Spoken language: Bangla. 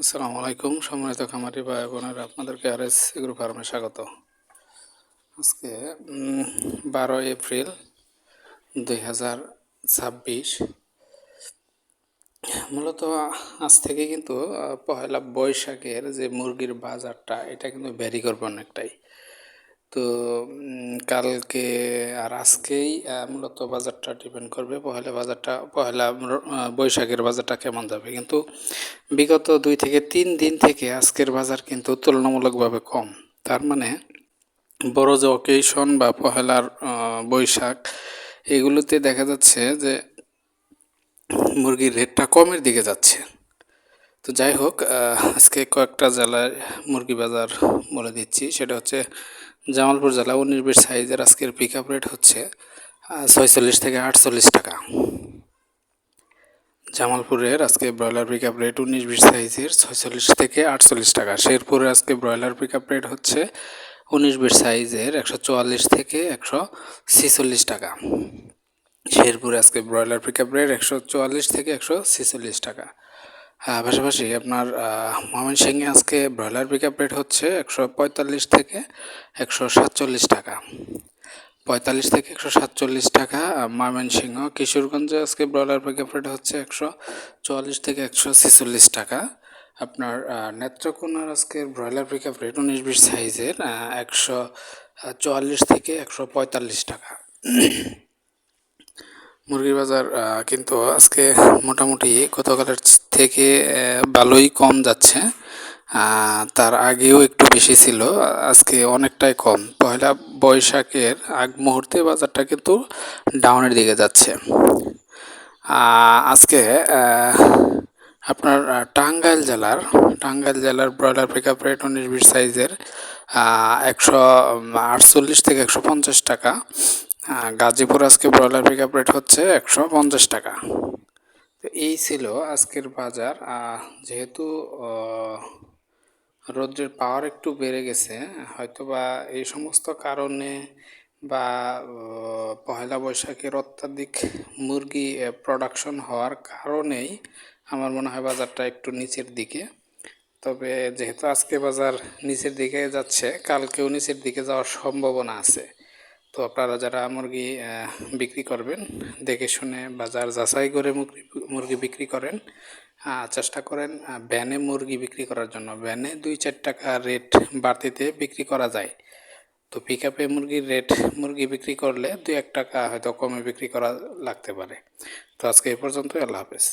আসসালামু আলাইকুম সম্মানিত খামারি ভাই বোনেরা, আপনাদেরকে আরএস এগ্রো ফার্মে স্বাগত। আজকে 12 এপ্রিল 2026। মূলত আজ থেকে কিন্তু পহেলা বৈশাখের যে মুরগির বাজারটা এটা কিন্তু ভ্যারি করবে অনেকটাই। তো কালকে আর আজকেই মূলত বাজারটা ডিপেন্ড করবে পহেলা বৈশাখের বাজারটা কেমন যাবে। কিন্তু বিগত 2 থেকে 3 দিন থেকে আজকের বাজার কিন্তু তুলনামূলকভাবে কম। তার মানে বড় যে অকেশন বা পহেলার বৈশাখ এগুলোতে দেখা যাচ্ছে যে মুরগির রেটটা কমের দিকে যাচ্ছে। তো যাই হোক, আজকে কয়েকটা জেলায় মুরগি বাজার বলে দিচ্ছি। সেটা হচ্ছে জামালপুর জেলা 19-20 সাইজের আজকের পিক আপ রেট হচ্ছে 46 থেকে 48 টাকা। জামালপুরের আজকে ব্রয়লার পিক আপ রেট 19-20 সাইজের 46 থেকে 48 টাকা। শেরপুরে আজকে ব্রয়লার পিক আপ রেট হচ্ছে 19-20 সাইজের 144 থেকে 146 টাকা। শেরপুরে আজকে ব্রয়লার পিক আপ রেট 144 থেকে 146 টাকা। পাশাপাশি আপনার ময়মনসিংহে আজকে ব্রয়লার পিক আপ রেট হচ্ছে 145 থেকে 147 টাকা। 45 থেকে 147 টাকা ময়মনসিংহ। কিশোরগঞ্জে আজকে ব্রয়লার পিক আপ রেট হচ্ছে 144 থেকে 146 টাকা। আপনার নেত্রকোনার আজকের ব্রয়লার পিক আপ রেট 19-20 সাইজের 144 থেকে 145 টাকা। মুরগির বাজার কিন্তু আজকে মোটামুটি গতকালের থেকে ভালোই কম যাচ্ছে। তার আগেও একটু বেশি ছিল, আজকে অনেকটাই কম। পয়লা বৈশাখের আগ মুহূর্তে বাজারটা কিন্তু ডাউনের দিকে যাচ্ছে। আজকে আপনার টাঙ্গাইল জেলার ব্রয়লার পিক আপ রেট 19-20 সাইজের 148 থেকে 150 টাকা। গাজীপুর আজকে ব্রয়লার পিক আপ রেট হচ্ছে 150 টাকা। তো এই ছিল আজকের বাজার। যেহেতু রৌদ্রের পাওয়ার একটু বেড়ে গেছে, হয়তোবা এই সমস্ত কারণে বা পহেলা বৈশাখের অত্যাধিক মুরগি প্রোডাকশন হওয়ার কারণেই আমার মনে হয় বাজারটা একটু নিচের দিকে। তবে যেহেতু আজকে বাজার নিচের দিকে যাচ্ছে, কালকেও নিচের দিকে যাওয়ার সম্ভাবনা আছে। তো আপনারা যারা মুরগি বিক্রি করবেন দেখে শুনে বাজার যাচাই করে মুরগি বিক্রি করেন। চেষ্টা করেন ভ্যানে মুরগি বিক্রি করার জন্য। ভ্যানে 2-4 টাকা রেট বাড়তিতে বিক্রি করা যায়। তো পিক আপে মুরগি বিক্রি করলে 2-1 টাকা হয়তো কমে বিক্রি করা লাগতে পারে। তো আজকে এই পর্যন্তই। আল্লাহ হাফেজ।